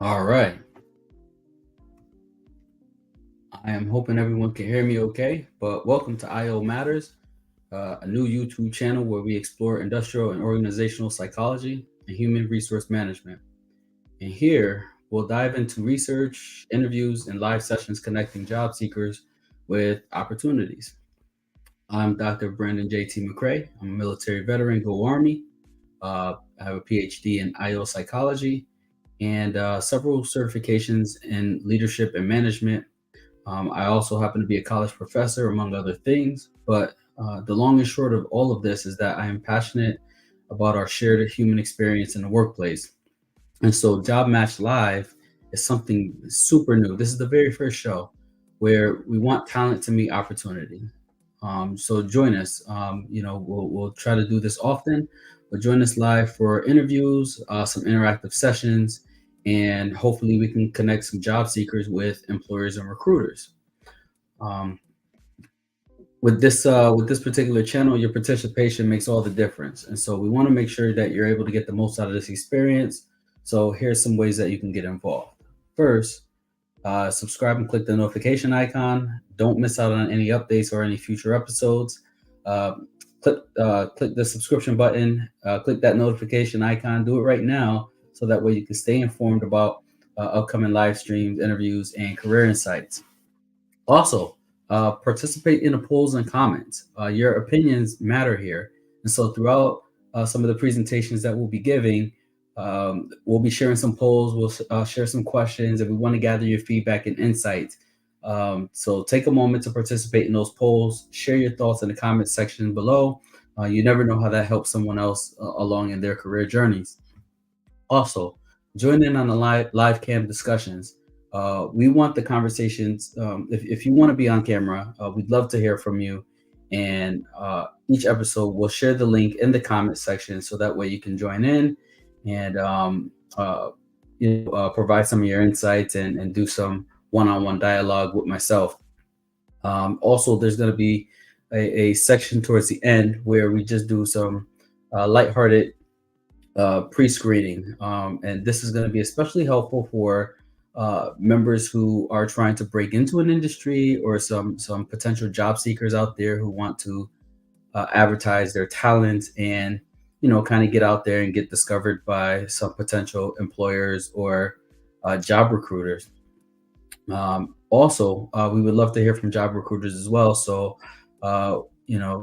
All right. I am hoping everyone can hear me okay, but welcome to IO Matters, a new YouTube channel where we explore industrial and organizational psychology and human resource management. And here, we'll dive into research, interviews, and live sessions connecting job seekers with opportunities. I'm Dr. Brandon J.T. McCrae. I'm a military veteran, Go Army. I have a PhD in IO psychology and several certifications in leadership and management. I also happen to be a college professor, among other things. But the long and short of all of this is that I am passionate about our shared human experience in the workplace. And so, JobMatch Live is something super new. This is the very first show where we want talent to meet opportunity. So join us. We'll try to do this often, but join us live for interviews, some interactive sessions, and hopefully we can connect some job seekers with employers and recruiters. Um, with this particular channel, your participation makes all the difference, and so we want to make sure that you're able to get the most out of this experience. So here's some ways that you can get involved. First, subscribe and click the notification icon. Don't miss out on any updates or any future episodes. Uh, click the subscription button. Click that notification icon. Do it right now, so that way you can stay informed about upcoming live streams, interviews, and career insights. Also, participate in the polls and comments. Your opinions matter here. And so throughout some of the presentations that we'll be giving, we'll be sharing some polls, we'll share some questions, and we want to gather your feedback and insights. So take a moment to participate in those polls, share your thoughts in the comment section below. You never know how that helps someone else along in their career journeys. Also, join in on the live cam discussions. We want the conversations. If you want to be on camera, we'd love to hear from you. And each episode, we'll share the link in the comment section so that way you can join in and provide some of your insights and do some one-on-one dialogue with myself. Also, there's going to be a section towards the end where we just do some lighthearted pre-screening, and this is going to be especially helpful for members who are trying to break into an industry, or some potential job seekers out there who want to advertise their talent and kind of get out there and get discovered by some potential employers or job recruiters. Also, we would love to hear from job recruiters as well. So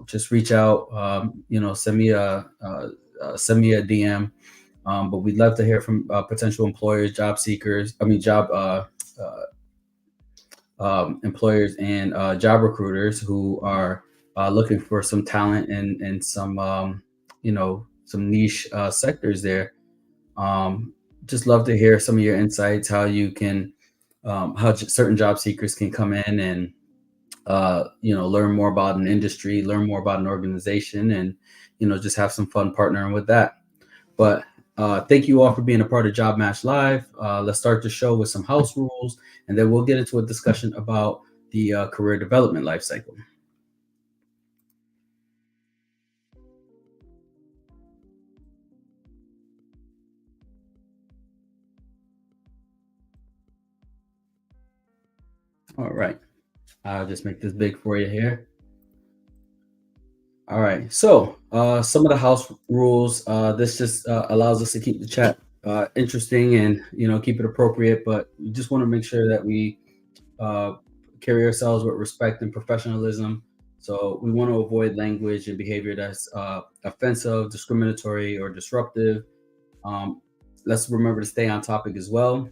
just reach out, send me a DM. But we'd love to hear from potential employers, job seekers, employers and job recruiters who are looking for some talent and some, some niche sectors there. Just love to hear some of your insights, how you can, certain job seekers can come in and, learn more about an industry, learn more about an organization, and, just have some fun partnering with that. But thank you all for being a part of JobMatch Live. Let's start the show with some house rules, and then we'll get into a discussion about the career development life cycle. All right. I'll just make this big for you here. All right. So some of the house rules, this just allows us to keep the chat interesting and, keep it appropriate. But we just want to make sure that we carry ourselves with respect and professionalism. So we want to avoid language and behavior that's offensive, discriminatory, or disruptive. Um, let's remember to stay on topic as well.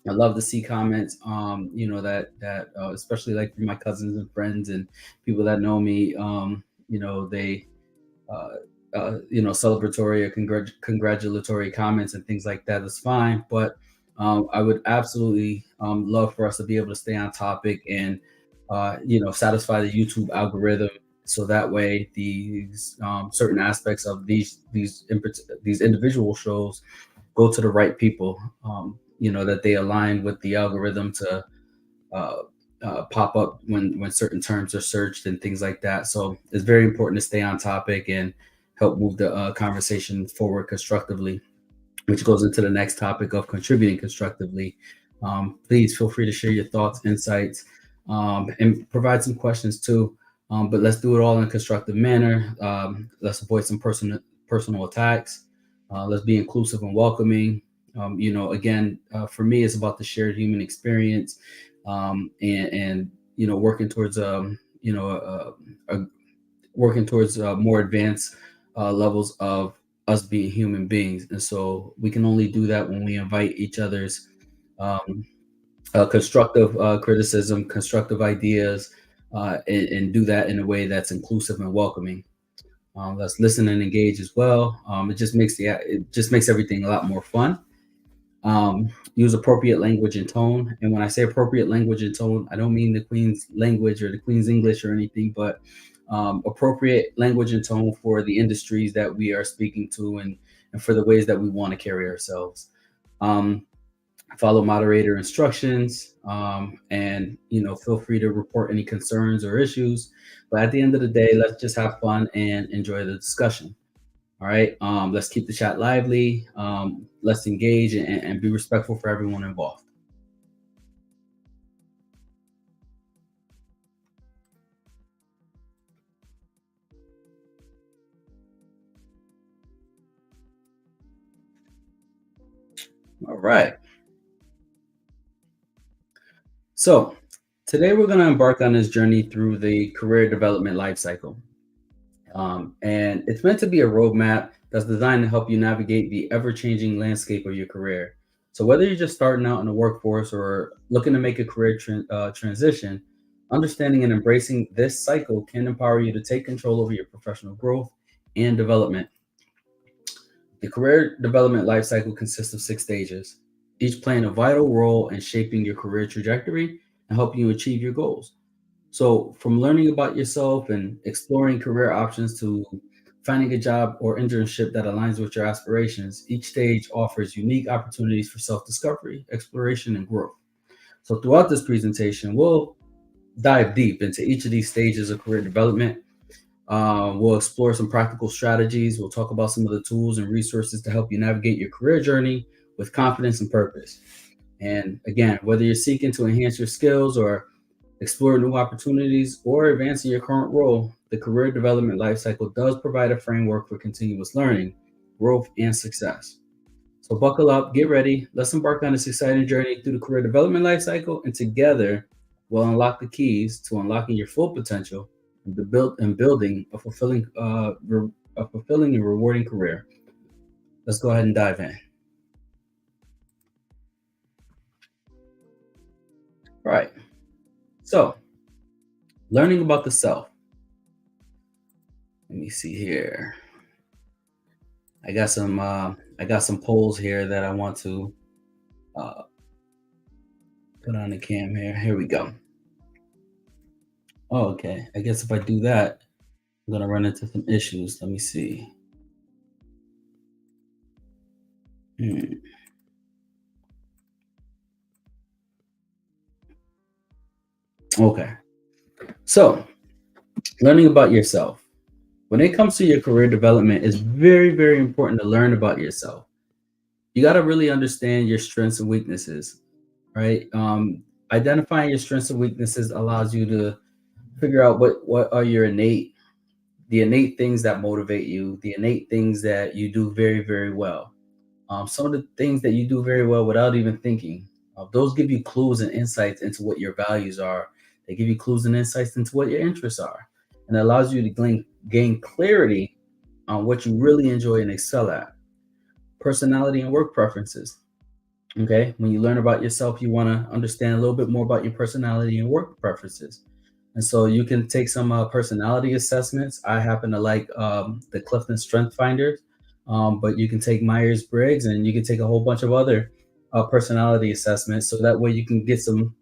I love to see comments, that especially like from my cousins and friends and people that know me. They uh, celebratory or congratulatory comments and things like that is fine. But I would absolutely love for us to be able to stay on topic and, satisfy the YouTube algorithm. So that way, these certain aspects of these individual shows go to the right people. That they align with the algorithm to uh, pop up when certain terms are searched and things like that. So it's very important to stay on topic and help move the conversation forward constructively, which goes into the next topic of contributing constructively. Please feel free to share your thoughts, insights, and provide some questions too. But let's do it all in a constructive manner. Let's avoid some personal attacks. Let's be inclusive and welcoming. Again, for me, it's about the shared human experience, and working towards working towards more advanced levels of us being human beings. And so we can only do that when we invite each other's um, constructive criticism, constructive ideas, and do that in a way that's inclusive and welcoming. Let's listen and engage as well. It just makes everything a lot more fun. Use appropriate language and tone. And when I say appropriate language and tone, I don't mean the Queen's language or the Queen's English or anything, but appropriate language and tone for the industries that we are speaking to, and for the ways that we want to carry ourselves. Um, Follow moderator instructions, and feel free to report any concerns or issues. But at the end of the day, let's just have fun and enjoy the discussion. All right. Let's keep the chat lively. Let's engage and be respectful for everyone involved. All right. So today we're going to embark on this journey through the career development life cycle. And it's meant to be a roadmap that's designed to help you navigate the ever changing landscape of your career. So, whether you're just starting out in the workforce or looking to make a career transition, understanding and embracing this cycle can empower you to take control over your professional growth and development. The career development life cycle consists of 6 stages, each playing a vital role in shaping your career trajectory and helping you achieve your goals. So, from learning about yourself and exploring career options to finding a job or internship that aligns with your aspirations, each stage offers unique opportunities for self discovery, exploration, and growth. So, throughout this presentation, we'll dive deep into each of these stages of career development. We'll explore some practical strategies. We'll talk about some of the tools and resources to help you navigate your career journey with confidence and purpose. And again, whether you're seeking to enhance your skills or explore new opportunities, or advance in your current role, the career development lifecycle does provide a framework for continuous learning, growth, and success. So buckle up, get ready. Let's embark on this exciting journey through the career development lifecycle, and together we'll unlock the keys to unlocking your full potential and building a fulfilling and rewarding career. Let's go ahead and dive in. All right. So, learning about the self. Let me see here. I got some polls here that I want to uh, put on the cam here. Here we go. Oh, okay. I guess if I do that, I'm gonna run into some issues. Let me see. Hmm. Okay. So, learning about yourself. When it comes to your career development, it's very, very important to learn about yourself. You got to really understand your strengths and weaknesses, right? Identifying your strengths and weaknesses allows you to figure out what are your the innate things that motivate you, the innate things that you do very, very well. Some of the things that you do very well without even thinking. Those give you clues and insights into what your values are. They give you clues and insights into what your interests are. and it allows you to gain clarity on what you really enjoy and excel at. Personality and work preferences. Okay, when you learn about yourself, you want to understand a little bit more about your personality and work preferences. And so you can take some personality assessments. I happen to like the Clifton Strength Finders, but you can take Myers Briggs and you can take a whole bunch of other personality assessments. So that way you can get some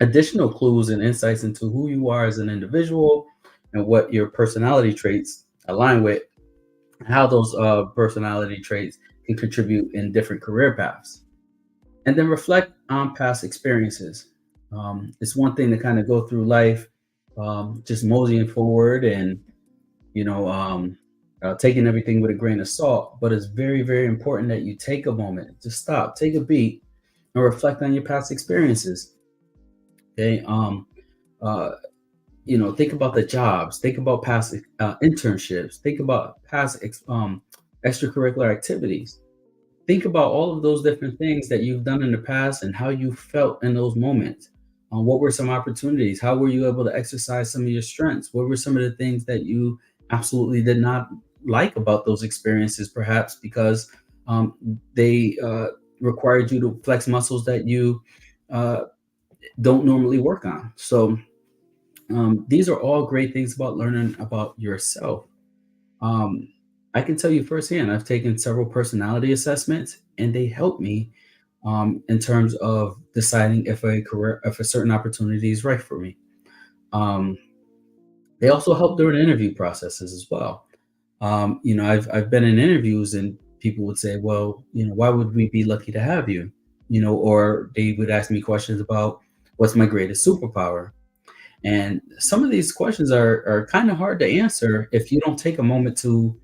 additional clues and insights into who you are as an individual and what your personality traits align with, how those personality traits can contribute in different career paths. And then reflect on past experiences. It's one thing to kind of go through life just moseying forward and you know um, taking everything with a grain of salt, but it's very, very important that you take a moment to stop, take a beat, and reflect on your past experiences. Okay. Uh, think about the jobs, think about past internships, think about past extracurricular activities. Think about all of those different things that you've done in the past and how you felt in those moments. What were some opportunities? How were you able to exercise some of your strengths? What were some of the things that you absolutely did not like about those experiences, perhaps because they required you to flex muscles that you uh, don't normally work on? So, these are all great things about learning about yourself. Um, I can tell you firsthand, I've taken several personality assessments and they help me in terms of deciding if a certain opportunity is right for me. Um, they also help during interview processes as well. I've been in interviews and people would say, well, why would we be lucky to have you? Or they would ask me questions about what's my greatest superpower. And some of these questions are kind of hard to answer if you don't take a moment to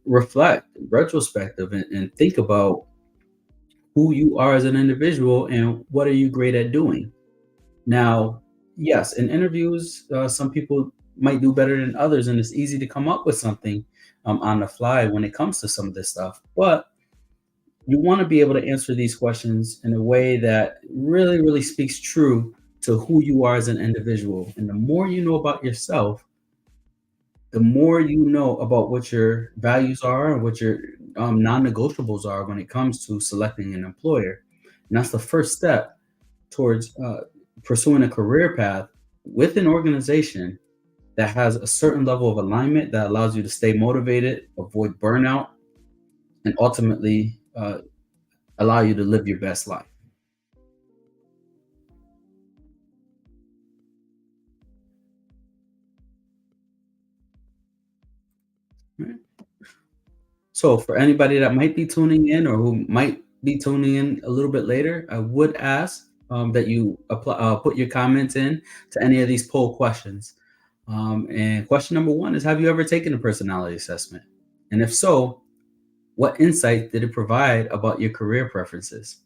reflect, retrospective, and think about who you are as an individual and what are you great at doing. Now, yes, in interviews, some people might do better than others, and it's easy to come up with something on the fly when it comes to some of this stuff. But you want to be able to answer these questions in a way that really, really speaks true to who you are as an individual. And the more you know about yourself, the more you know about what your values are and what your non-negotiables are when it comes to selecting an employer. And that's the first step towards pursuing a career path with an organization that has a certain level of alignment that allows you to stay motivated, avoid burnout, and ultimately allow you to live your best life. Right? So, for anybody that might be tuning in or who might be tuning in a little bit later, I would ask that you put your comments in to any of these poll questions. And question number one is: have you ever taken a personality assessment? And if so, what insight did it provide about your career preferences?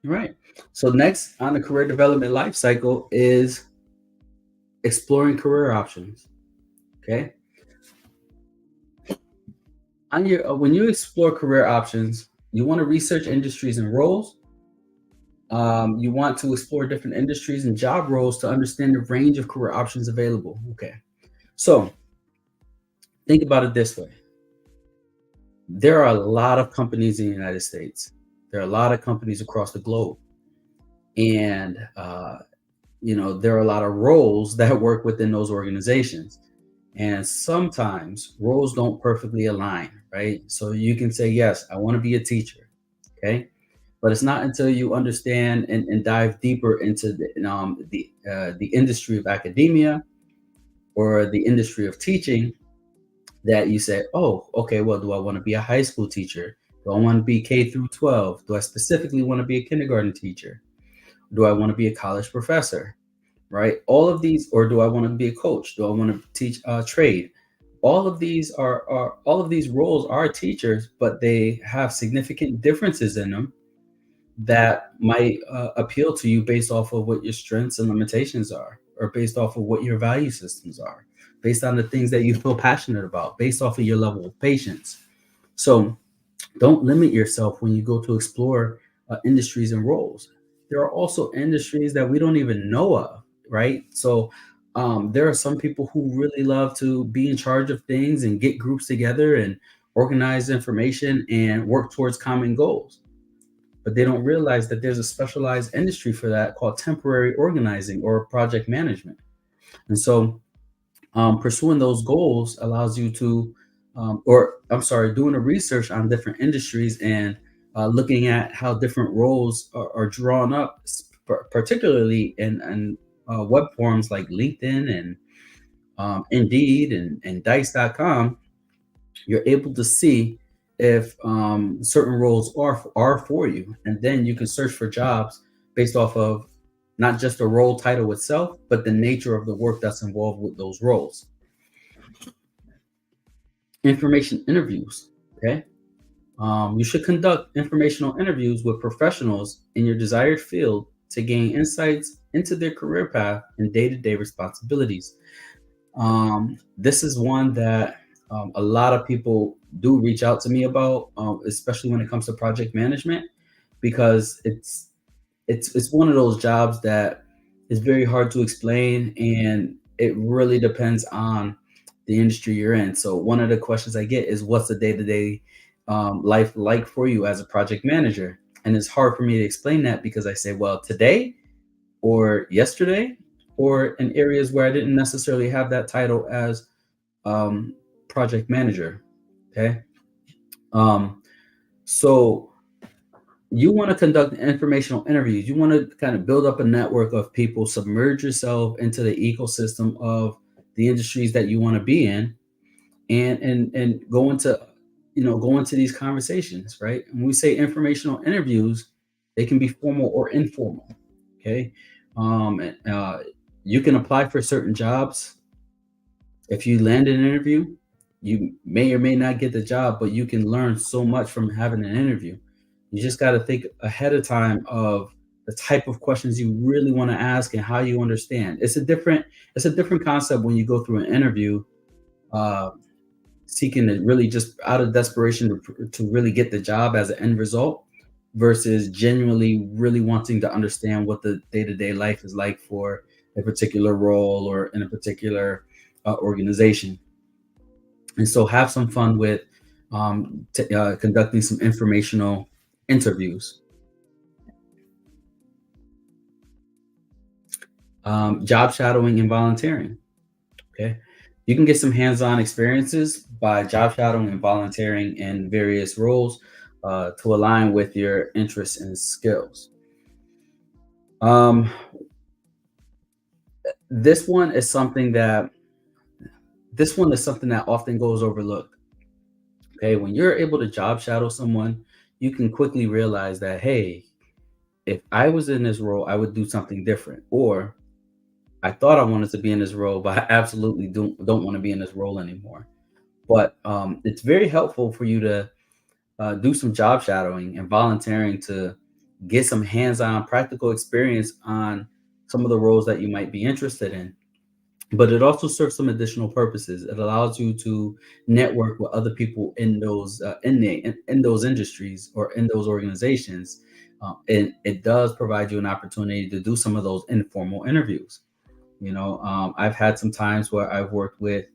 Right. So, next on the career development life cycle is exploring career options. Okay. When you explore career options, you want to research industries and roles. You want to explore different industries and job roles to understand the range of career options available. Okay. So think about it this way: there are a lot of companies in the United States, there are a lot of companies across the globe. And, there are a lot of roles that work within those organizations. And sometimes roles don't perfectly align, right? So you can say, yes, I want to be a teacher. Okay. But it's not until you understand and dive deeper into the industry of academia or the industry of teaching that you say, oh, okay, well, do I want to be a high school teacher? Do I want to be K through 12? Do I specifically want to be a kindergarten teacher? Do I want to be a college professor? Right? All of these, or do I want to be a coach? Do I want to teach trade? all of these roles are teachers, but they have significant differences in them that might appeal to you based off of what your strengths and limitations are, or based off of what your value systems are, based on the things that you feel passionate about, based off of your level of patience. So don't limit yourself when you go to explore industries and roles. There are also industries that we don't even know of, right? So there are some people who really love to be in charge of things and get groups together and organize information and work towards common goals. But they don't realize that there's a specialized industry for that called temporary organizing or project management. And so pursuing those goals allows you to, or I'm sorry, doing a research on different industries and looking at how different roles are drawn up, particularly in web forums like LinkedIn and Indeed and Dice.com. You're able to see if certain roles are for you, and then you can search for jobs based off of not just the role title itself, but the nature of the work that's involved with those roles. Information interviews. Okay. You should conduct informational interviews with professionals in your desired field to gain insights into their career path and day to day responsibilities. This is one that a lot of people do reach out to me about, especially when it comes to project management, because it's one of those jobs that is very hard to explain, and it really depends on the industry you're in. So one of the questions I get is, what's the day-to-day life like for you as a project manager? And it's hard for me to explain that because I say, well, today or yesterday, or in areas where I didn't necessarily have that title as um, project manager. Okay. um, so you want to conduct informational interviews. You want to kind of build up a network of people, submerge yourself into the ecosystem of the industries that you want to be in, and go into, go into these conversations, right? When we say informational interviews, they can be formal or informal. Okay. And, you can apply for certain jobs. If you land an interview, you may or may not get the job, but you can learn so much from having an interview. You just got to think ahead of time of the type of questions you really want to ask and how you understand. It's a different concept when you go through an interview, uh, seeking to really just out of desperation to really get the job as an end result, versus genuinely really wanting to understand what the day-to-day life is like for a particular role or in a particular organization. And so have some fun with conducting some informational interviews. Job shadowing and volunteering. Okay. You can get some hands-on experiences by job shadowing and volunteering in various roles to align with your interests and skills. Um, this one is something that often goes overlooked. Okay, when you're able to job shadow someone, you can quickly realize that, hey, if I was in this role, I would do something different. Or I thought I wanted to be in this role, but I absolutely don't want to be in this role anymore. But it's very helpful for you to do some job shadowing and volunteering to get some hands-on practical experience on some of the roles that you might be interested in. But it also serves some additional purposes. It allows you to network with other people in those in those industries or in those organizations. And it does provide you an opportunity to do some of those informal interviews. I've had some times where I've worked with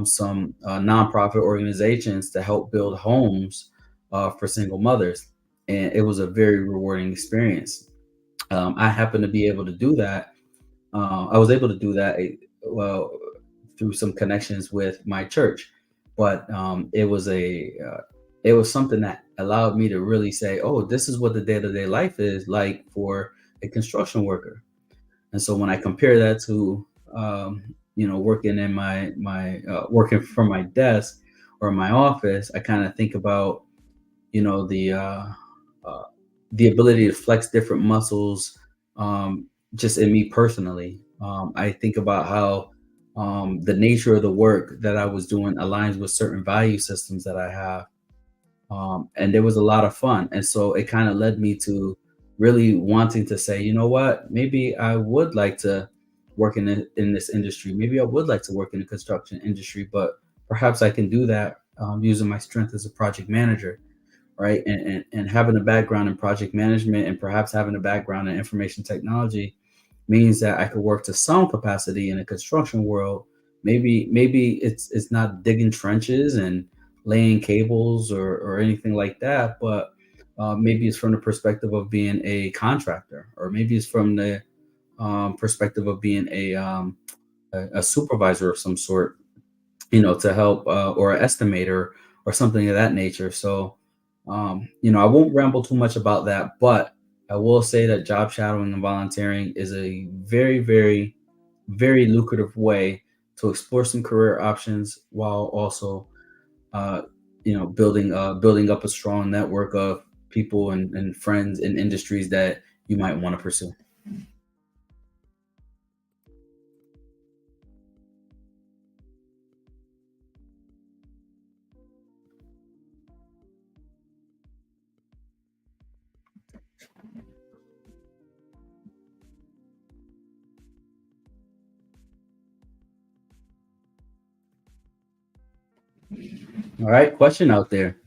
some nonprofit organizations to help build homes for single mothers, and it was a very rewarding experience. I happened to be able to do that. I was able to do that, well, through some connections with my church, but it was something that allowed me to really say, oh, this is what the day to day life is like for a construction worker. And so when I compare that to working in my working from my desk or my office, I kind of think about you know the uh, uh, the ability to flex different muscles, just in me personally. I think about how The nature of the work that I was doing aligns with certain value systems that I have, and there was a lot of fun. And so it kind of led me to really wanting to say, you know what, maybe I would like to work in this industry. Maybe I would like to work in the construction industry, but perhaps I can do that using my strength as a project manager, right? And having a background in project management and perhaps having a background in information technology means that I could work to some capacity in a construction world. Maybe it's not digging trenches and laying cables or anything like that, but maybe it's from the perspective of being a contractor, or maybe it's from the perspective of being a supervisor of some sort, to help, or an estimator or something of that nature. So, I won't ramble too much about that, but I will say that job shadowing and volunteering is a very, very, very lucrative way to explore some career options while also, uh, building up a strong network of people and friends in industries that you might want to pursue. All right, question out there.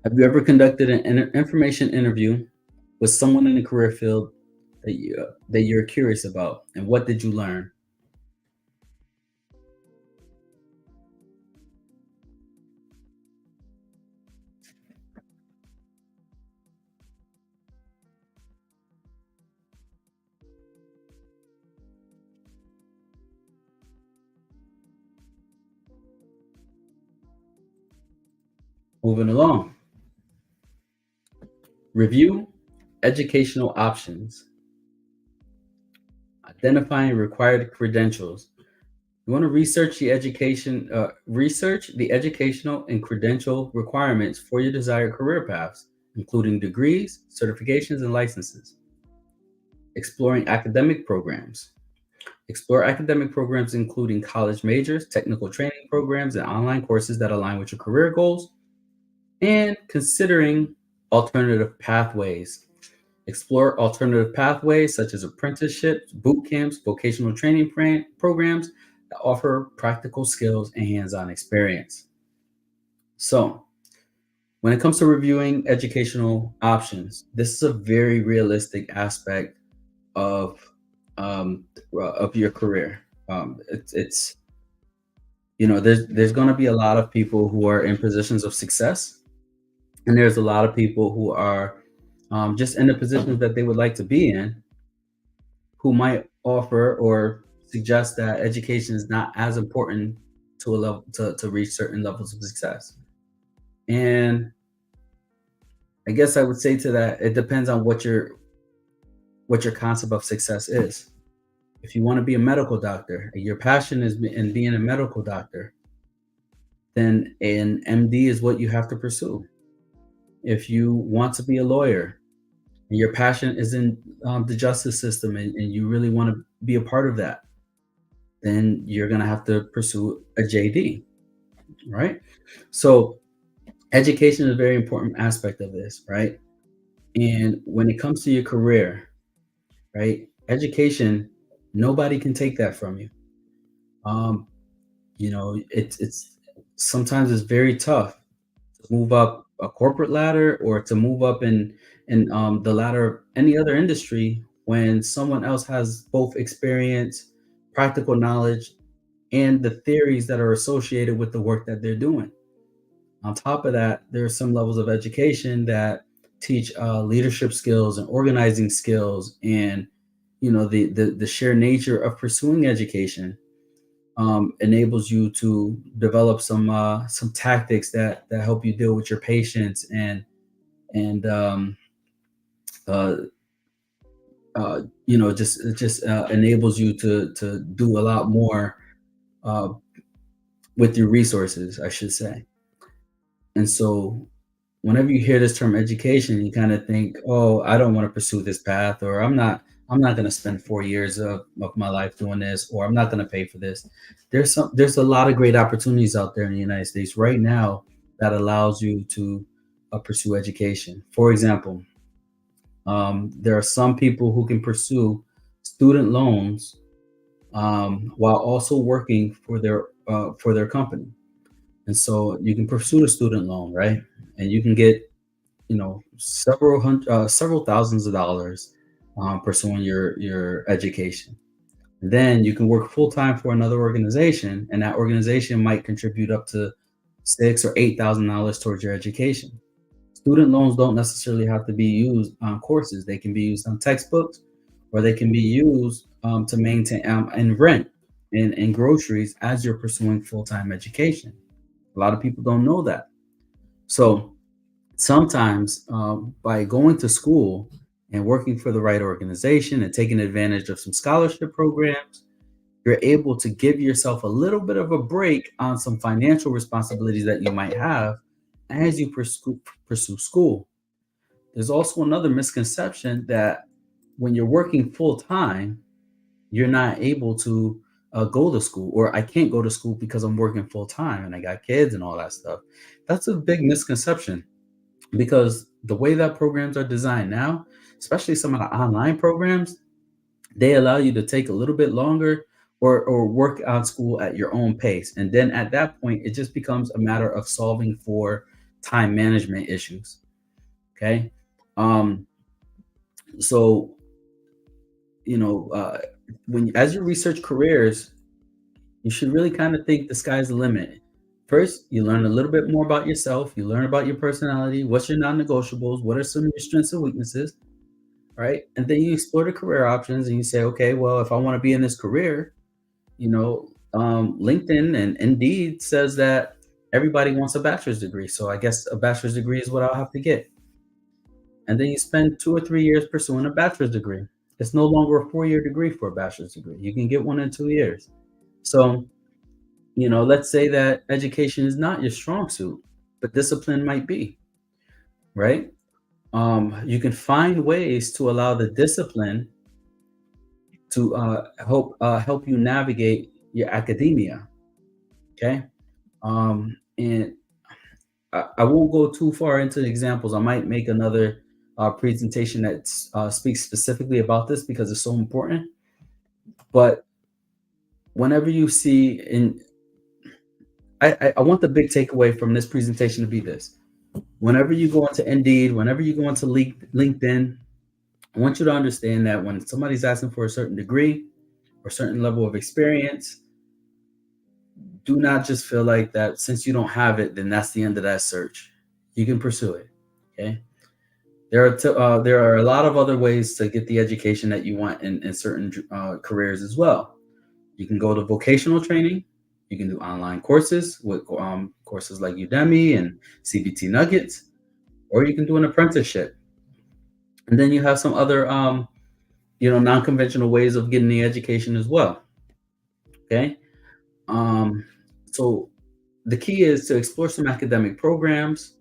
Have you ever conducted an information interview with someone in the career field that you're curious about, and what did you learn? Moving along, review educational options, identifying required credentials. You want to research the educational and credential requirements for your desired career paths, including degrees, certifications, and licenses. Exploring academic programs. Explore academic programs including college majors, technical training programs, and online courses that align with your career goals. And considering alternative pathways. Explore alternative pathways such as apprenticeships, boot camps, vocational training programs that offer practical skills and hands on experience. So, when it comes to reviewing educational options, this is a very realistic aspect of of your career. It's there's going to be a lot of people who are in positions of success, and there's a lot of people who are just in the positions that they would like to be in, who might offer or suggest that education is not as important to a level to reach certain levels of success. And I guess I would say to that, it depends on what your concept of success is. If you want to be a medical doctor and your passion is in being a medical doctor, then an MD is what you have to pursue. If you want to be a lawyer and your passion is in the justice system, and you really want to be a part of that, then you're going to have to pursue a JD, right? So education is a very important aspect of this, right? And when it comes to your career, right, education, nobody can take that from you. Um, it's sometimes it's very tough to move up a corporate ladder or to move up in the ladder of any other industry when someone else has both experience, practical knowledge, and the theories that are associated with the work that they're doing. On top of that, there are some levels of education that teach leadership skills and organizing skills, and the sheer nature of pursuing education enables you to develop some tactics that help you deal with your patients, and uh, just enables you to do a lot more uh, with your resources, I should say. And so, whenever you hear this term education, you kind of think, "Oh, I don't want to pursue this path," or I'm not going to spend 4 years of my life doing this, or I'm not going to pay for this. There's a lot of great opportunities out there in the United States right now that allows you to pursue education. For example, there are some people who can pursue student loans while also working for their company, and so you can pursue the student loan, right? And you can get several thousands of dollars pursuing your education. Then you can work full time for another organization, and that organization might contribute up to $6,000 or $8,000 towards your education. Student loans don't necessarily have to be used on courses; they can be used on textbooks, or they can be used to maintain and rent and groceries as you're pursuing full time education. A lot of people don't know that. So sometimes by going to school and working for the right organization and taking advantage of some scholarship programs, you're able to give yourself a little bit of a break on some financial responsibilities that you might have as you pursue school. There's also another misconception that when you're working full time, you're not able to go to school, or I can't go to school because I'm working full time and I got kids and all that stuff. That's a big misconception, because the way that programs are designed now, especially some of the online programs, they allow you to take a little bit longer or work on school at your own pace. And then at that point, it just becomes a matter of solving for time management issues. Okay. Um, so, you know, when as you research careers, you should really kind of think the sky's the limit. First, you learn a little bit more about yourself. You learn about your personality. What's your non-negotiables? What are some of your strengths and weaknesses? Right? And then you explore the career options and you say, okay, well, if I want to be in this career, LinkedIn and Indeed says that everybody wants a bachelor's degree. So I guess a bachelor's degree is what I'll have to get. And then you spend 2 or 3 years pursuing a bachelor's degree. It's no longer a 4 year degree for a bachelor's degree. You can get one in 2 years. So, let's say that education is not your strong suit, but discipline might be, right? You can find ways to allow the discipline to help you navigate your academia. Okay, and I won't go too far into the examples. I might make another presentation that speaks specifically about this because it's so important. But whenever you see, I want the big takeaway from this presentation to be this: whenever you go into Indeed, whenever you go into LinkedIn, I want you to understand that when somebody's asking for a certain degree or certain level of experience, do not just feel like that since you don't have it, then that's the end of that search. You can pursue it. Okay. There are a lot of other ways to get the education that you want in certain careers as well. You can go to vocational training. You can do online courses with courses like Udemy and CBT Nuggets, or you can do an apprenticeship. And then you have some other, non-conventional ways of getting the education as well. Okay. Um, so the key is to explore some academic programs,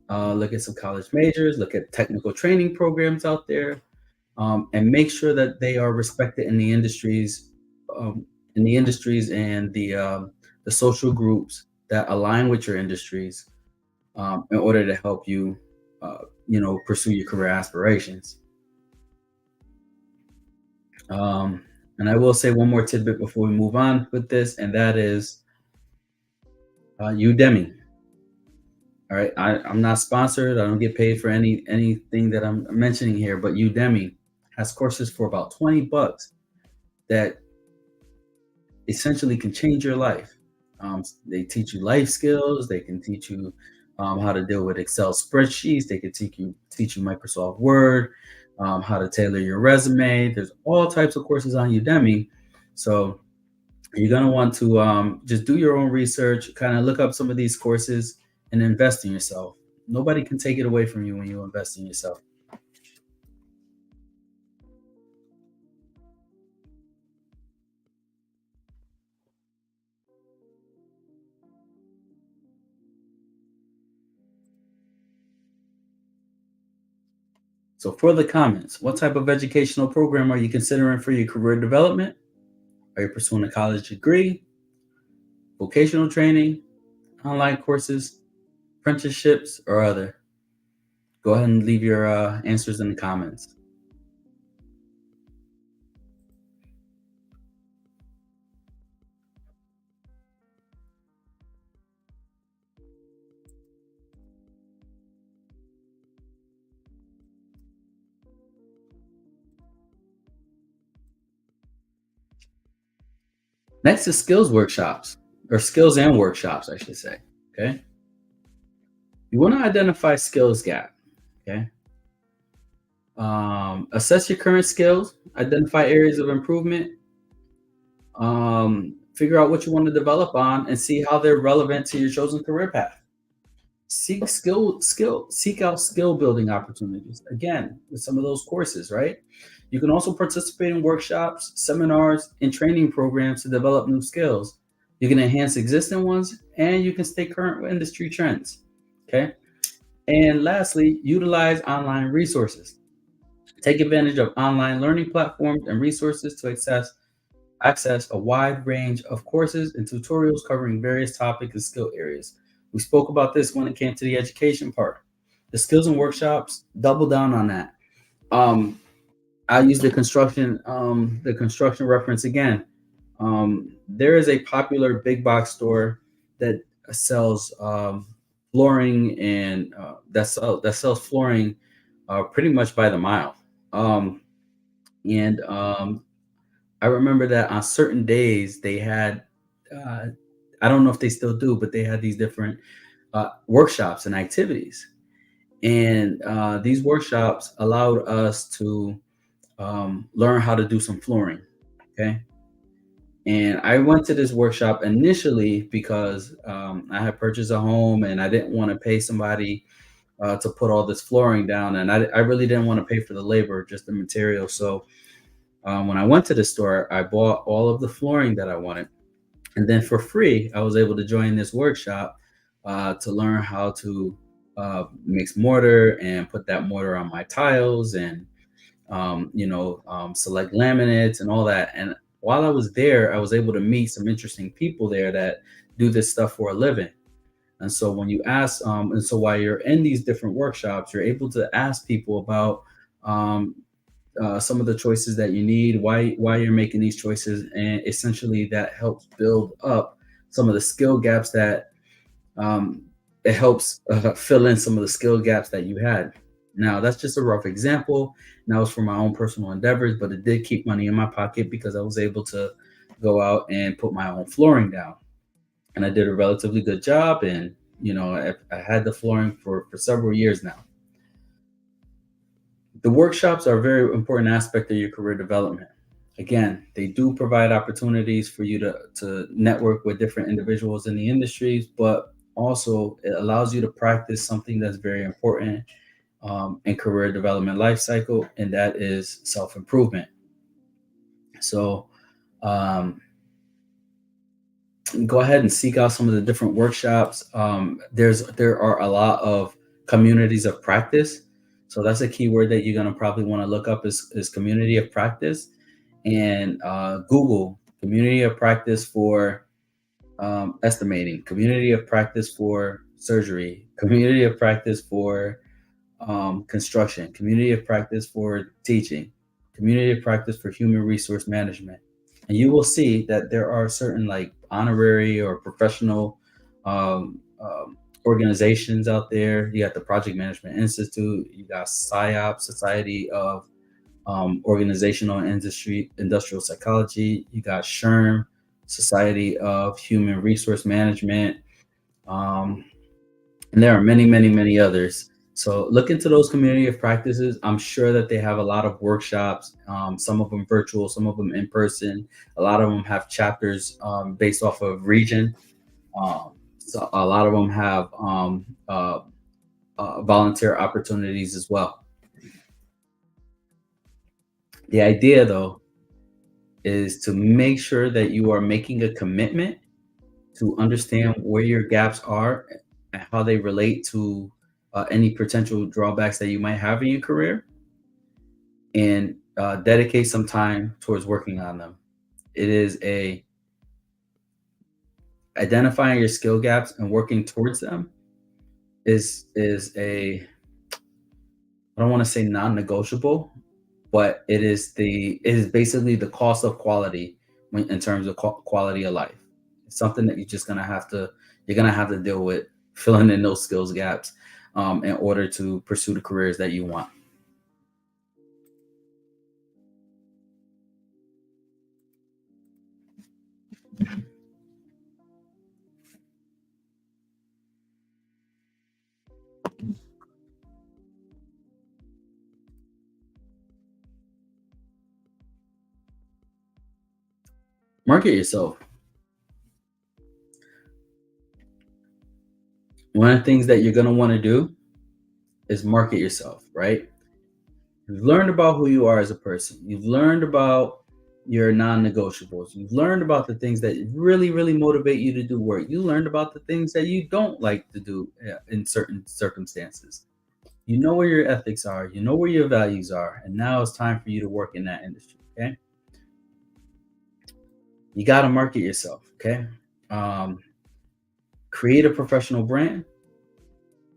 look at some college majors, look at technical training programs out there, and make sure that they are respected um, in the industries and the social groups that align with your industries, in order to help you, pursue your career aspirations. Um, and I will say one more tidbit before we move on with this, and that is Udemy. All right, I'm not sponsored. I don't get paid for anything that I'm mentioning here, but Udemy has courses for about $20 that essentially can change your life. They teach you life skills. They can teach you how to deal with Excel spreadsheets. They can teach you Microsoft Word, how to tailor your resume. There's all types of courses on Udemy. So you're gonna want to just do your own research, kind of look up some of these courses, and invest in yourself. Nobody can take it away from you when you invest in yourself. So for the comments, what type of educational program are you considering for your career development? Are you pursuing a college degree, vocational training, online courses, apprenticeships, or other? Go ahead and leave your answers in the comments. Next is skills workshops, or skills and workshops, I should say. Okay. You want to identify skills gap. Okay. Assess your current skills, identify areas of improvement, figure out what you want to develop on, and see how they're relevant to your chosen career path. Seek out skill building opportunities. Again, with some of those courses, right? You can also participate in workshops, seminars, and training programs to develop new skills. You can enhance existing ones, and you can stay current with industry trends. Okay. And lastly, utilize online resources. Take advantage of online learning platforms and resources to access a wide range of courses and tutorials covering various topics and skill areas. We spoke about this when it came to the education part. The skills and workshops, double down on that. Um, I use the construction reference again. There is a popular big box store that sells flooring and that sells flooring pretty much by the mile. Um, and I remember that on certain days they had, uh, I don't know if they still do, but they had these different workshops and activities. And these workshops allowed us to learn how to do some flooring. Okay. And I went to this workshop initially because I had purchased a home and I didn't want to pay somebody to put all this flooring down. And I really didn't want to pay for the labor, just the material. So when I went to the store, I bought all of the flooring that I wanted. And then for free, I was able to join this workshop to learn how to mix mortar and put that mortar on my tiles and, select laminates and all that. And while I was there, I was able to meet some interesting people there that do this stuff for a living. And so when you ask, and so while you're in these different workshops, you're able to ask people about um, some of the choices that you need, why you're making these choices, and essentially that helps build up some of the skill gaps that um, it helps fill in some of the skill gaps that you had. Now that's just a rough example. And that was for my own personal endeavors, but it did keep money in my pocket because I was able to go out and put my own flooring down, and I did a relatively good job. And I had the flooring for several years now. The workshops are a very important aspect of your career development. Again, they do provide opportunities for you to network with different individuals in the industries, but also it allows you to practice something that's very important in career development life cycle, and that is self-improvement. So go ahead and seek out some of the different workshops. There are a lot of communities of practice. So that's a key word that you're going to probably want to look up is community of practice, and Google community of practice for estimating, community of practice for surgery, community of practice for construction, community of practice for teaching, community of practice for human resource management. And you will see that there are certain like honorary or professional organizations out there. You got the Project Management Institute, you got SIOP, Society of Organizational and Industrial Psychology, you got SHRM, Society of Human Resource Management, and there are many, many, many others. So look into those community of practices. I'm sure that they have a lot of workshops, some of them virtual, some of them in person. A lot of them have chapters based off of region. So a lot of them have volunteer opportunities as well. The idea, though, is to make sure that you are making a commitment to understand where your gaps are and how they relate to any potential drawbacks that you might have in your career. and dedicate some time towards working on them. It is a identifying your skill gaps and working towards them is a, I don't want to say non-negotiable, but it is basically the cost of quality when in terms of quality of life. It's something that you're gonna have to deal with filling in those skills gaps in order to pursue the careers that you want. Market yourself. One of the things that you're gonna want to do is market yourself, right? You've learned about who you are as a person. You've learned about your non-negotiables. You've learned about the things that really, really motivate you to do work. You learned about the things that you don't like to do in certain circumstances. You know where your ethics are. You know where your values are, and now it's time for you to work in that industry. Okay, you got to market yourself. Okay, um, create a professional brand.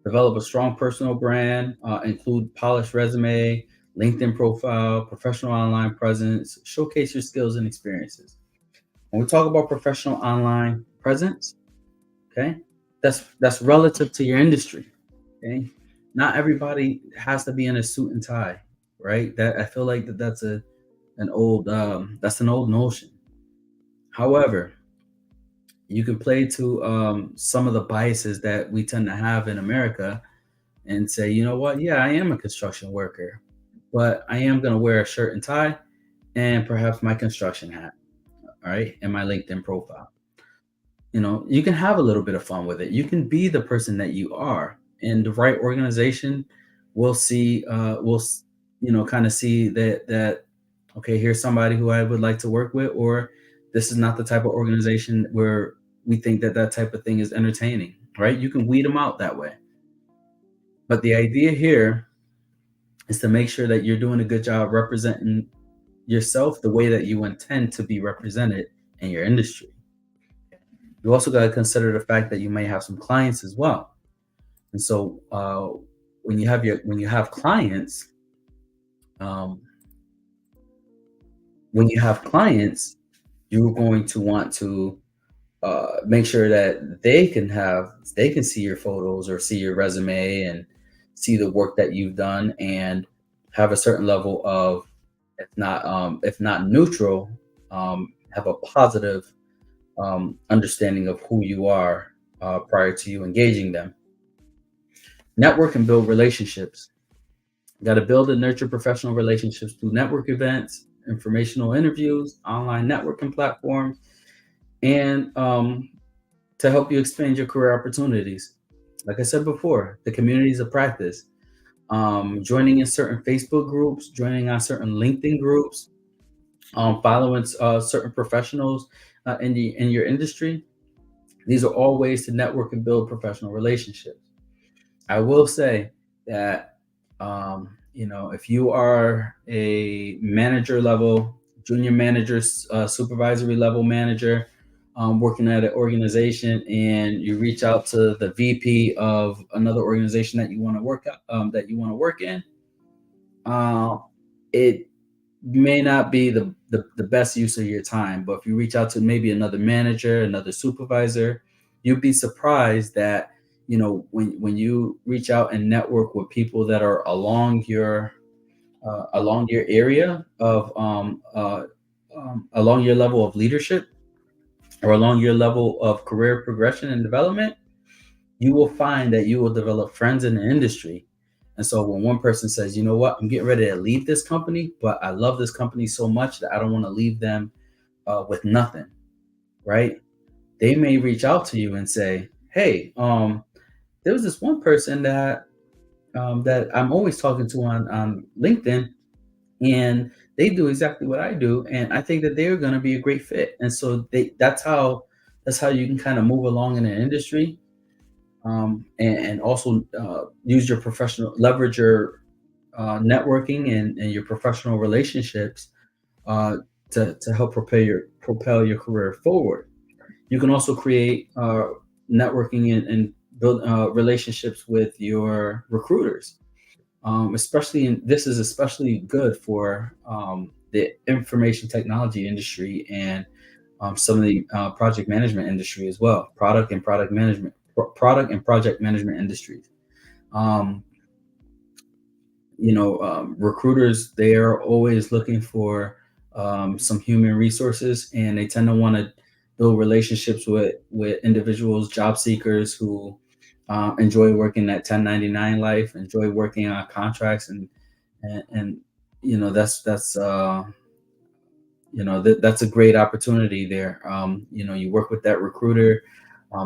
Develop a strong personal brand, include polished resume, LinkedIn profile, professional online presence, showcase your skills and experiences. When we talk about professional online presence, okay, that's relative to your industry. Okay. Not everybody has to be in a suit and tie, right? That I feel like that's a an old notion. However, you can play to some of the biases that we tend to have in America and say, you know what? Yeah, I am a construction worker, but I am going to wear a shirt and tie and perhaps my construction hat, all right, and my LinkedIn profile. You know, you can have a little bit of fun with it. You can be the person that you are, and the right organization will see, you know, kind of see that okay, here's somebody who I would like to work with, or this is not the type of organization where we think that that type of thing is entertaining, right? You can weed them out that way. But the idea here is to make sure that you're doing a good job representing yourself the way that you intend to be represented in your industry. You also got to consider the fact that you may have some clients as well. And so when you have clients, um, when you have clients, you're going to want to make sure that they can see your photos or see your resume and see the work that you've done and have a certain level of, if not neutral, have a positive understanding of who you are prior to you engaging them. Network and build relationships. You got to build and nurture professional relationships through network events, informational interviews, online networking platforms, and to help you expand your career opportunities. Like I said before, the communities of practice, joining in certain Facebook groups, joining on certain LinkedIn groups, following certain professionals in your industry. These are all ways to network and build professional relationships. I will say that you know, if you are a manager level, junior manager, supervisory level manager, working at an organization, and you reach out to the VP of another organization that you want to that you want to work in, uh, it may not be the best use of your time. But if you reach out to maybe another manager, another supervisor, you'd be surprised that, you know, when you reach out and network with people that are along your area of along your level of leadership or along your level of career progression and development, you will find that you will develop friends in the industry. And so when one person says, you know what, I'm getting ready to leave this company, but I love this company so much that I don't want to leave them with nothing, right? They may reach out to you and say, hey, there was this one person that I'm always talking to on LinkedIn, and they do exactly what I do, and I think that they're going to be a great fit. And so that's how you can kind of move along in an industry, and also use your professional leverage networking and your professional relationships uh, to help propel your career forward. You can also create networking and build relationships with your recruiters, especially in this is especially good for the information technology industry and some of the project management industry as well, product and project management industries. Um, recruiters, they are always looking for some human resources, and they tend to want to build relationships with individuals, job seekers who enjoy working that 1099 life, enjoy working on contracts, and that's a great opportunity there. You work with that recruiter,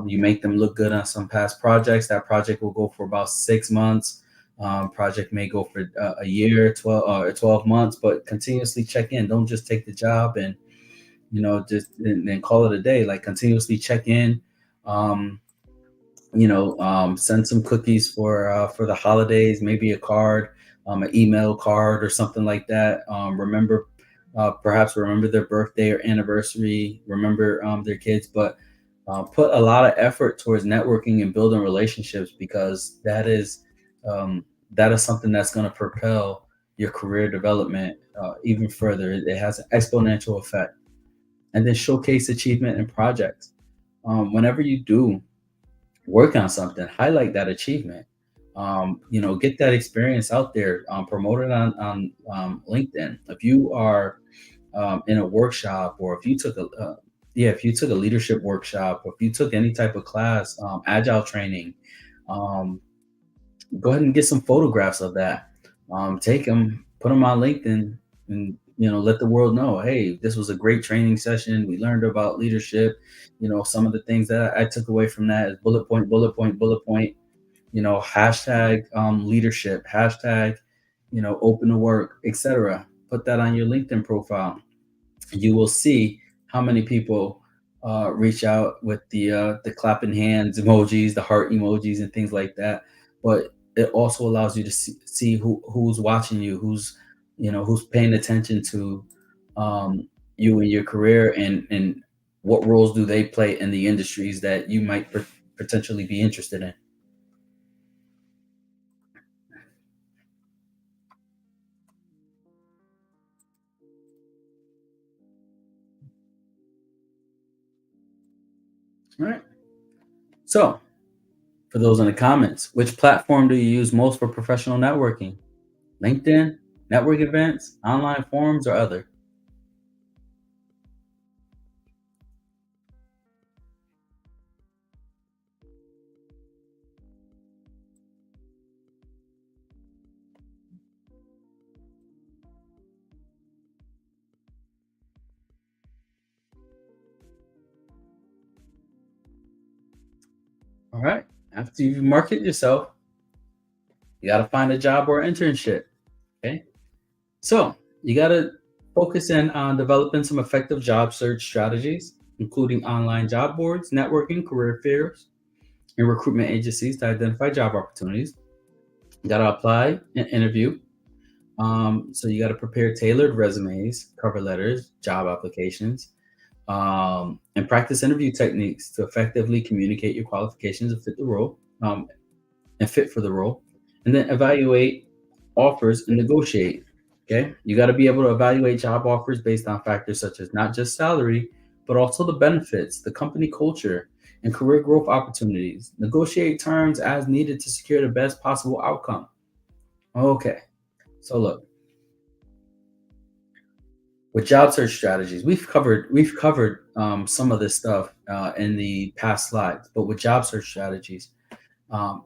you make them look good on some past projects. That project will go for about 6 months. Project may go for a year, 12 months, but continuously check in. Don't just take the job and just and then call it a day. Like continuously check in. Um, send some cookies for the holidays, maybe a card, an email card or something like that. Perhaps remember their birthday or anniversary, remember their kids, but put a lot of effort towards networking and building relationships, because that is something that's going to propel your career development even further. It has an exponential effect. And then showcase achievement and projects. Whenever you do work on something, highlight that achievement. Get that experience out there. Promote it on LinkedIn. If you are in a workshop, or if you took a leadership workshop, or if you took any type of class, agile training, um, go ahead and get some photographs of that. Take them, put them on LinkedIn, and let the world know, hey, this was a great training session. We learned about leadership. Some of the things that I took away from that is bullet point, bullet point, bullet point. Hashtag leadership, hashtag open to work, etc. Put that on your LinkedIn profile. You will see how many people reach out with the clapping hands emojis, the heart emojis, and things like that. But it also allows you to see who's watching you, who's paying attention to you and your career, and what roles do they play in the industries that you might potentially be interested in. All right. So, for those in the comments, which platform do you use most for professional networking? LinkedIn, network events, online forums, or other? All right. After you market yourself, you got to find a job or internship. Okay. So you got to focus in on developing some effective job search strategies, including online job boards, networking, career fairs, and recruitment agencies to identify job opportunities. You got to apply and interview. So you got to prepare tailored resumes, cover letters, job applications, and practice interview techniques to effectively communicate your qualifications and fit for the role, and then evaluate offers and negotiate. Okay, you got to be able to evaluate job offers based on factors such as not just salary, but also the benefits, the company culture, and career growth opportunities. Negotiate terms as needed to secure the best possible outcome. Okay, so look, with job search strategies, we've covered some of this stuff in the past slides, but with job search strategies, um,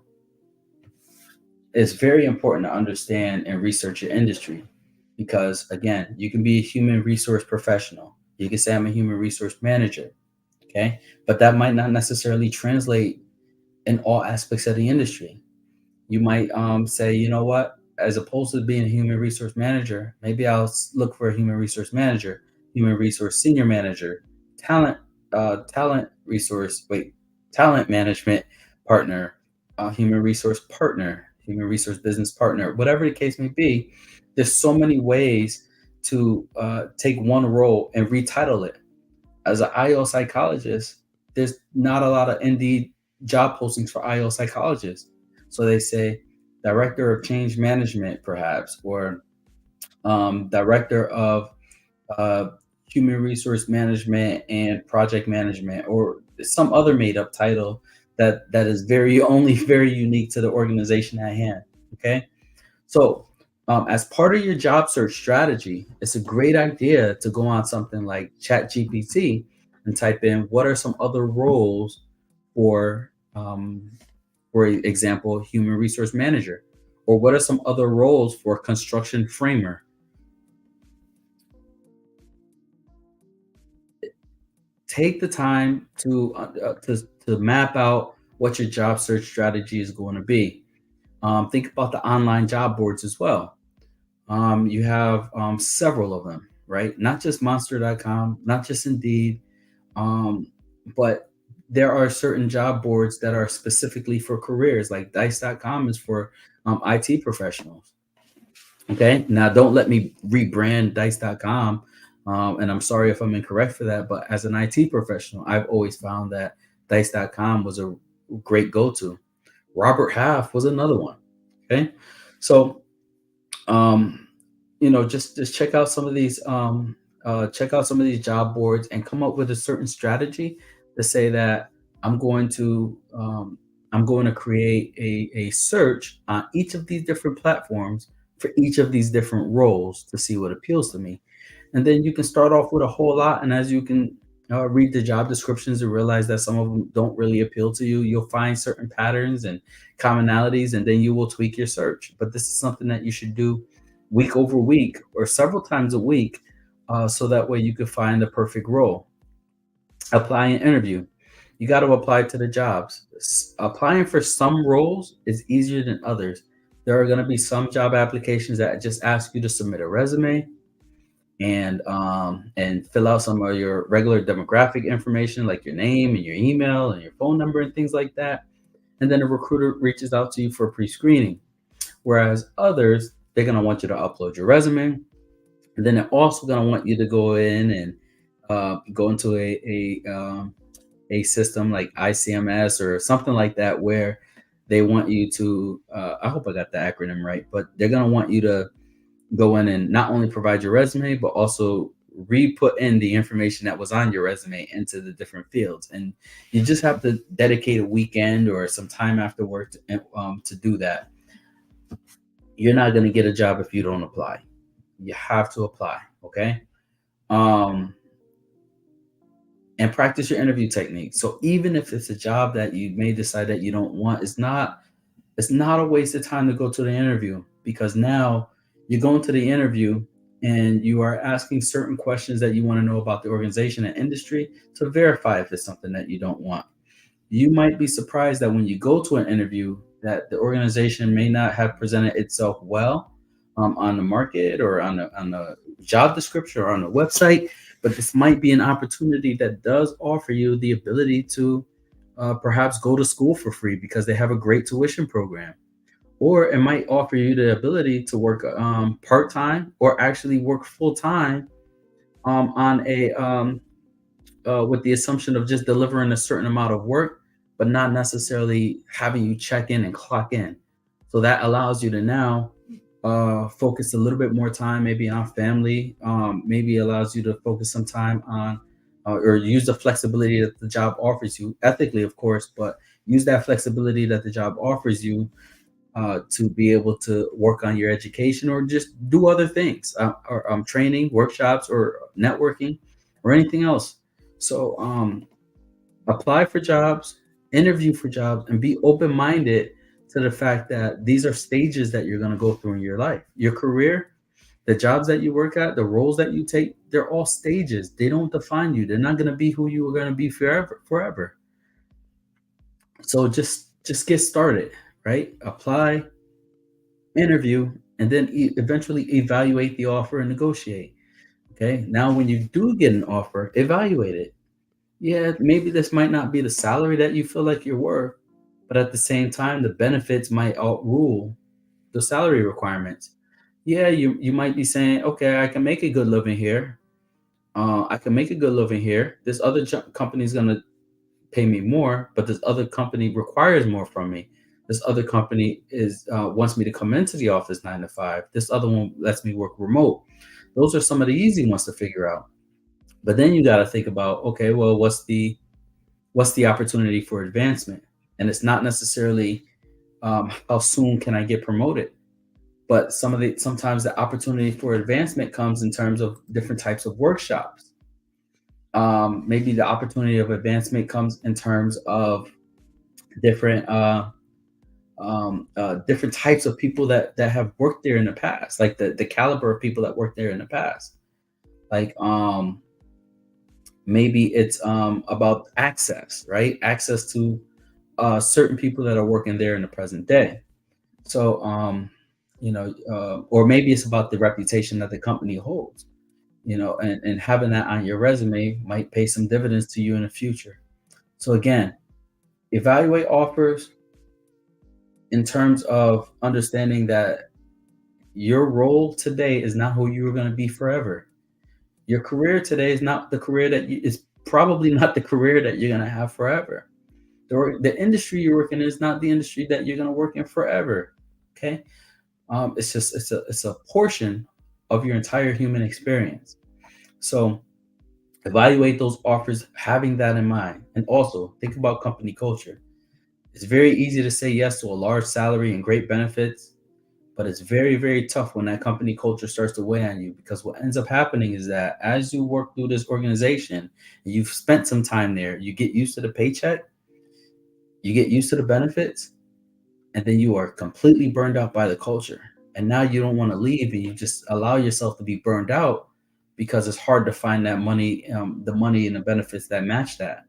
it's very important to understand and research your industry, because again, you can be a human resource professional. You can say I'm a human resource manager, okay, but that might not necessarily translate in all aspects of the industry. You might say, you know what, as opposed to being a human resource manager, maybe I'll look for a human resource manager, human resource senior manager, talent talent resource wait talent management partner, human resource partner, human resource business partner, whatever the case may be. There's so many ways to take one role and retitle it. As an IO psychologist, there's not a lot of Indeed job postings for IO psychologists. So they say director of change management, perhaps, or director of uh, human resource management and project management, or some other made up title that is very only very unique to the organization at hand. Okay, so as part of your job search strategy, it's a great idea to go on something like ChatGPT and type in what are some other roles for, for example, human resource manager, or what are some other roles for construction framer. Take the time to map out what your job search strategy is going to be. Think about the online job boards as well. You have several of them, right? Not just monster.com, not just Indeed, um, but there are certain job boards that are specifically for careers, like dice.com is for IT professionals. Okay. Now, don't let me rebrand dice.com. And I'm sorry if I'm incorrect for that, but as an IT professional, I've always found that dice.com was a great go to. Robert Half was another one. Okay. So, um, just check out some of these job boards and come up with a certain strategy to say that I'm going to I'm going to create a search on each of these different platforms for each of these different roles to see what appeals to me. And then you can start off with a whole lot, and as you can read the job descriptions and realize that some of them don't really appeal to you, you'll find certain patterns and commonalities, and then you will tweak your search. But this is something that you should do week over week or several times a week, so that way you can find the perfect role. Apply and interview. You got to apply to the jobs. Applying for some roles is easier than others. There are going to be some job applications that just ask you to submit a resume and fill out some of your regular demographic information, like your name and your email and your phone number and things like that. And then a recruiter reaches out to you for pre-screening. Whereas others, they're going to want you to upload your resume, and then they're also going to want you to go in and go into a system like ICMS or something like that, where they want you to. I hope I got the acronym right, but they're going to want you to go in and not only provide your resume, but also re-put in the information that was on your resume into the different fields. And you just have to dedicate a weekend or some time after work to do that. You're not going to get a job if you don't apply. You have to apply. Okay. Um, and practice your interview technique. So even if it's a job that you may decide that you don't want, it's not a waste of time to go to the interview, because now you go into the interview and you are asking certain questions that you want to know about the organization and industry to verify if it's something that you don't want. You might be surprised that when you go to an interview that the organization may not have presented itself well on the market or on the job description or on the website, but this might be an opportunity that does offer you the ability to perhaps go to school for free because they have a great tuition program, or it might offer you the ability to work part-time or actually work full-time on a with the assumption of just delivering a certain amount of work, but not necessarily having you check in and clock in. So that allows you to now focus a little bit more time, maybe on family. Maybe allows you to focus some time on or use the flexibility that the job offers you, ethically, of course, but use that flexibility that the job offers you to be able to work on your education or just do other things, or training, workshops, or networking, or anything else. So apply for jobs, interview for jobs, and be open minded to the fact that these are stages that you're going to go through in your life. Your career, the jobs that you work at, the roles that you take, they're all stages. They don't define you. They're not going to be who you are going to be forever. Forever. So just get started, right? Apply, interview, and then eventually evaluate the offer and negotiate. Okay. Now, when you do get an offer, evaluate it. Yeah, maybe this might not be the salary that you feel like you're worth, but at the same time, the benefits might outrule the salary requirements. Yeah, you might be saying, okay, I can make a good living here. I can make a good living here. This other company is gonna pay me more, but this other company requires more from me. This other company is wants me to come into the office 9 to 5. This other one lets me work remote. Those are some of the easy ones to figure out. But then you got to think about, okay, well, what's the opportunity for advancement? And it's not necessarily how soon can I get promoted, but sometimes the opportunity for advancement comes in terms of different types of workshops. Maybe the opportunity of advancement comes in terms of different different types of people that have worked there in the past, like the caliber of people that worked there in the past. Like maybe it's about access, right? Access to certain people that are working there in the present day. So or maybe it's about the reputation that the company holds. And having that on your resume might pay some dividends to you in the future. So again, evaluate offers in terms of understanding that your role today is not who you're going to be forever. Your career today is not the career is probably not the career that you're going to have forever. The industry you're working in is not the industry that you're going to work in forever. Okay. It's a portion of your entire human experience. So evaluate those offers having that in mind. And also think about company culture. It's very easy to say yes to a large salary and great benefits, but it's very, very tough when that company culture starts to weigh on you, because what ends up happening is that as you work through this organization and you've spent some time there, you get used to the paycheck, you get used to the benefits, and then you are completely burned out by the culture. And now you don't want to leave, and you just allow yourself to be burned out because it's hard to find that money, the money and the benefits that match that.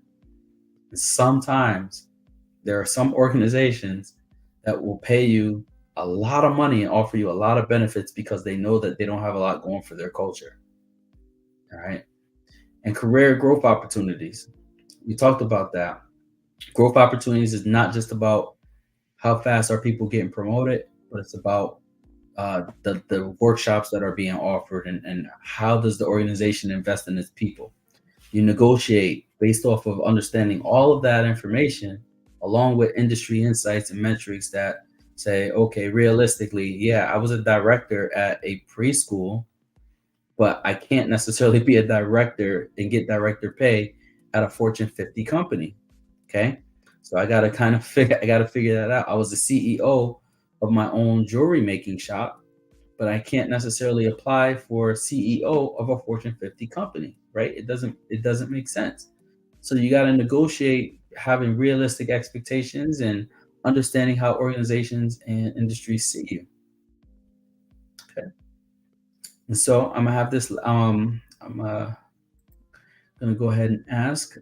And sometimes there are some organizations that will pay you a lot of money and offer you a lot of benefits because they know that they don't have a lot going for their culture. All right. And career growth opportunities. We talked about that. Growth opportunities is not just about how fast are people getting promoted, but it's about the workshops that are being offered, and how does the organization invest in its people. You negotiate based off of understanding all of that information, along with industry insights and metrics that say, okay, realistically, yeah, I was a director at a preschool, but I can't necessarily be a director and get director pay at a Fortune 50 company. Okay. So I gotta figure that out. I was the CEO of my own jewelry making shop, but I can't necessarily apply for CEO of a Fortune 50 company, right? It doesn't make sense. So you got to negotiate having realistic expectations and understanding how organizations and industries see you. Okay. And so I'm gonna have this. I'm gonna go ahead and ask.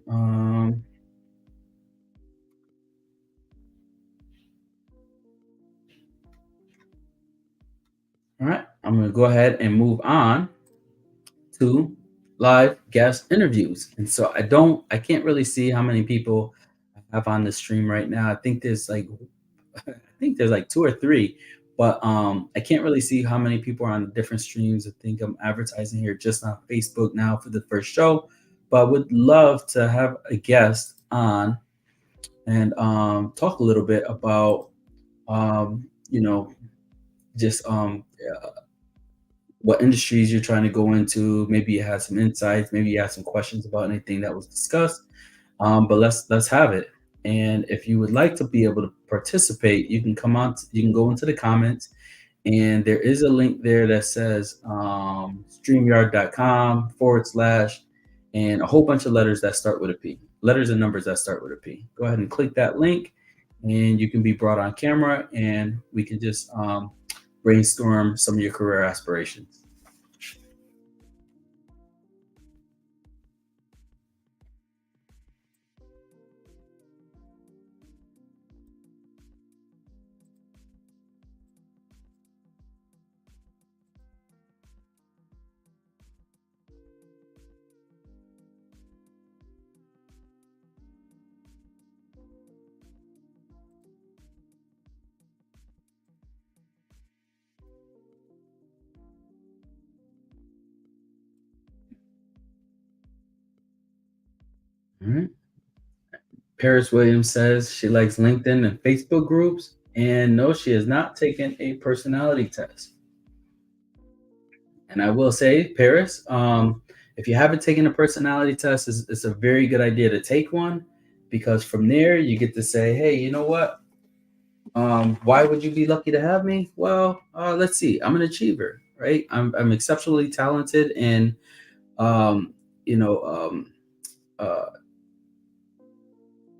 All right. I'm gonna go ahead and move on to live guest interviews. And so I can't really see how many people I have on the stream right now. I think there's like two or three, but I can't really see how many people are on different streams. I think I'm advertising here just on Facebook now for the first show, but would love to have a guest on and talk a little bit about um, you know just what industries you're trying to go into. Maybe you had some insights, maybe you had some questions about anything that was discussed. But let's have it. And if you would like to be able to participate, you can come on. You can go into the comments, and there is a link there that says streamyard.com/, and a whole bunch of letters that start with a P, letters and numbers that start with a P. Go ahead and click that link, and you can be brought on camera, and we can just brainstorm some of your career aspirations. Paris Williams says she likes LinkedIn and Facebook groups, and no, she has not taken a personality test. And I will say, Paris, if you haven't taken a personality test, it's a very good idea to take one, because from there you get to say, hey, you know what? Why would you be lucky to have me? Well, let's see. I'm an achiever, right? I'm exceptionally talented in, um, you know, uh,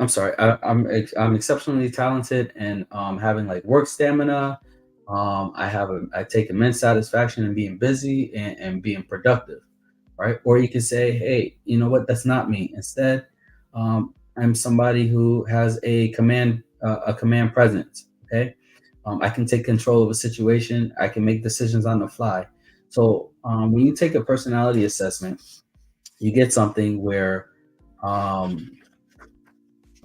I'm sorry. I'm exceptionally talented in having like work stamina. I take immense satisfaction in being busy and being productive, right? Or you can say, hey, you know what? That's not me. Instead, I'm somebody who has a command presence. Okay, I can take control of a situation. I can make decisions on the fly. So when you take a personality assessment, you get something where um,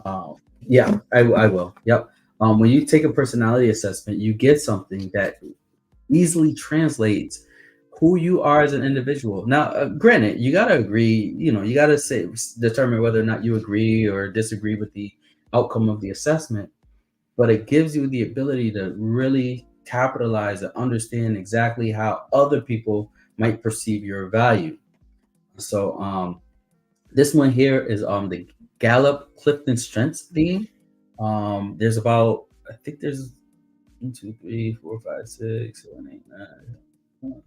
uh, yeah, I will. Yep. When you take a personality assessment, you get something that easily translates who you are as an individual. Now, granted, you got to agree, you got to determine whether or not you agree or disagree with the outcome of the assessment, but it gives you the ability to really capitalize and understand exactly how other people might perceive your value. So, this one here is the Gallup Clifton Strengths theme. There's about, I think there's 1, 2, 3, 4, 5, 6, 7, 8, 9.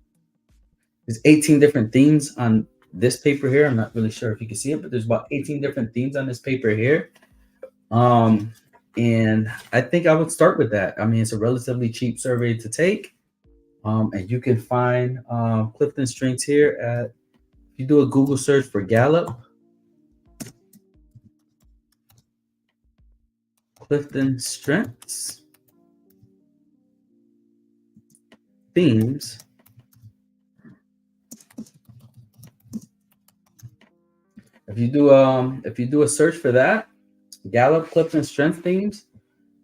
There's 18 different themes on this paper here. I'm not really sure if you can see it, but there's about 18 different themes on this paper here. Um, and I think I would start with that. I mean, it's a relatively cheap survey to take. And you can find Clifton Strengths here at, if you do a Google search for Gallup, Clifton Strengths themes. If you do a search for that, Gallup Clifton Strength themes,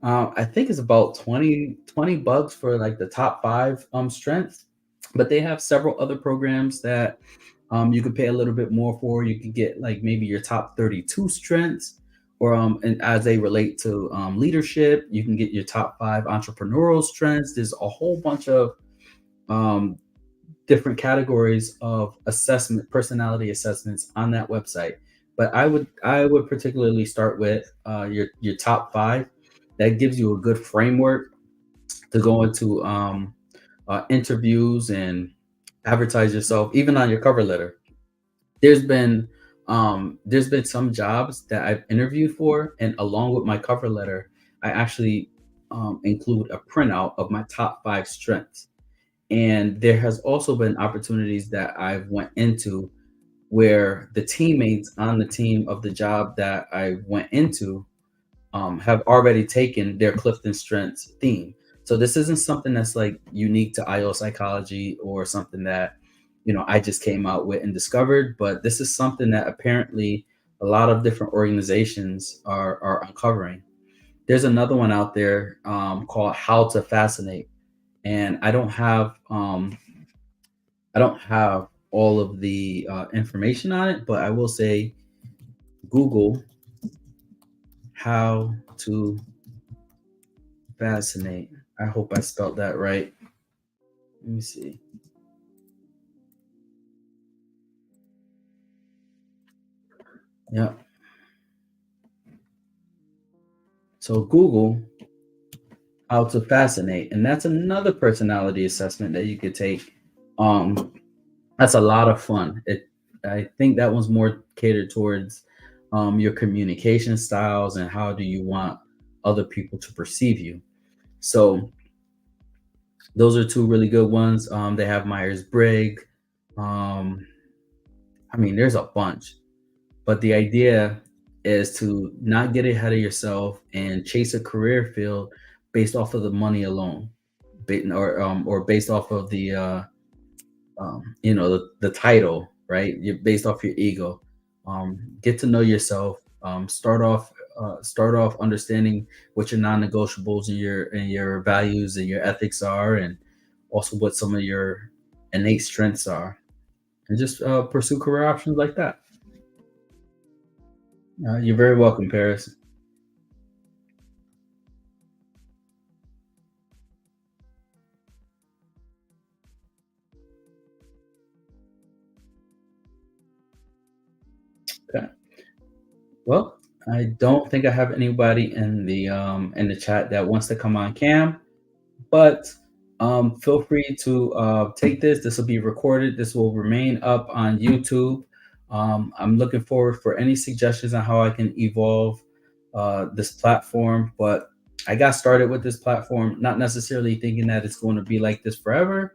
I think it's about 20 bucks for like the top five strengths. But they have several other programs that you could pay a little bit more for. You could get like maybe your top 32 strengths, or and as they relate to leadership, you can get your top five entrepreneurial strengths. There's a whole bunch of um, different categories of assessment, personality assessments on that website. But I would particularly start with your top five. That gives you a good framework to go into interviews and advertise yourself, even on your cover letter. There's been some jobs that I've interviewed for, and along with my cover letter, I actually include a printout of my top five strengths. And there has also been opportunities that I've went into where the teammates on the team of the job that I went into have already taken their Clifton Strengths theme. So this isn't something that's like unique to IO psychology or something that I just came out with and discovered, but this is something that apparently a lot of different organizations are uncovering. There's another one out there called How to Fascinate, and I don't have all of the information on it, but I will say Google How to Fascinate. I hope I spelled that right. Let me see. Yeah. So Google How to Fascinate, and that's another personality assessment that you could take. Um, that's a lot of fun. I think that one's more catered towards your communication styles and how do you want other people to perceive you. So those are two really good ones. They have Myers Briggs. Um, I mean, there's a bunch, but the idea is to not get ahead of yourself and chase a career field based off of the money alone, or based off of the title, right? You're based off your ego. Get to know yourself. Start off understanding what your non-negotiables and your values and your ethics are, and also what some of your innate strengths are, and just pursue career options like that. You're very welcome, Paris. Okay. Well, I don't think I have anybody in the chat that wants to come on cam, but feel free to take this. This will be recorded. This will remain up on YouTube. I'm looking forward for any suggestions on how I can evolve this platform. But I got started with this platform, not necessarily thinking that it's going to be like this forever,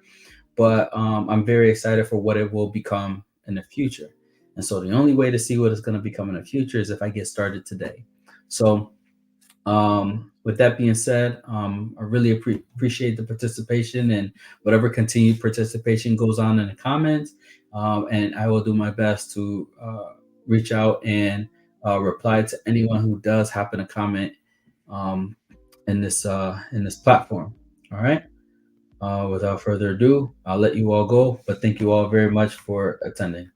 but I'm very excited for what it will become in the future. And so the only way to see what it's going to become in the future is if I get started today. So with that being said, I really appreciate the participation and whatever continued participation goes on in the comments. And I will do my best to reach out and reply to anyone who does happen to comment um, in this platform. All right. Without further ado, I'll let you all go, but thank you all very much for attending.